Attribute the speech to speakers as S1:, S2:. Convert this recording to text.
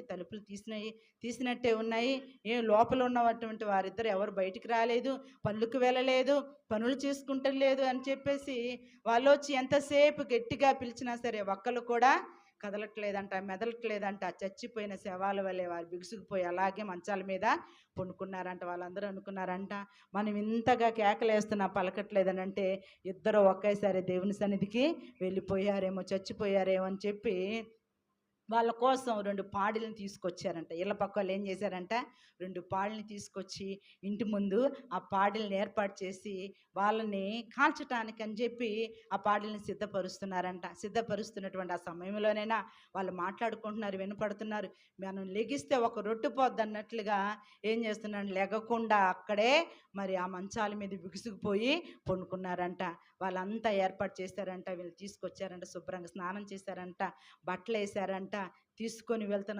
S1: తలుపులు తీసినట్టే ఉన్నాయి. లోపల ఉన్నటువంటి వారిద్దరు ఎవరు బయటికి రాలేదు, పనులకు వెళ్ళలేదు, పనులు చేసుకుంటలేదు అని చెప్పేసి వాళ్ళు వచ్చి ఎంతసేపు గట్టిగా పిలిచినా సరే ఒక్కళ్ళు కూడా కదలట్లేదంట, మెదలట్లేదంట. చచ్చిపోయిన శవాల వల్లే వారు బిగుసుకుపోయి అలాగే మంచాల మీద పండుకున్నారంట. వాళ్ళందరూ అనుకున్నారంట, మనం ఇంతగా కేకలేస్తున్నా పలకట్లేదని అంటే ఇద్దరు ఒకేసారి దేవుని సన్నిధికి వెళ్ళిపోయారేమో, చచ్చిపోయారేమో అని చెప్పి వాళ్ళ కోసం 2 పాడెలను తీసుకొచ్చారంట. ఇళ్ళ పక్కోళ్ళు ఏం చేశారంట, 2 పాడెలను తీసుకొచ్చి ఇంటి ముందు ఆ పాడెలను ఏర్పాటు చేసి వాళ్ళని కాల్చటానికి అని చెప్పి ఆ పాడెలను సిద్ధపరుస్తున్నారంట. సిద్ధపరుస్తున్నటువంటి ఆ సమయంలోనైనా వాళ్ళు మాట్లాడుకుంటున్నారు, వినపడుతున్నారు. మనం లెగిస్తే ఒక రొట్టె పోద్ది అన్నట్లుగా ఏం చేస్తున్నాడు, లెగకుండా అక్కడే మరి ఆ మంచాల మీద బిగుసుకుపోయి పండుకున్నారంట. వాళ్ళంతా ఏర్పాటు చేశారంట, వీళ్ళు తీసుకొచ్చారంట, శుభ్రంగా స్నానం చేశారంట, బట్టలు వేసారంట, తీసుకొని వెళ్తున్న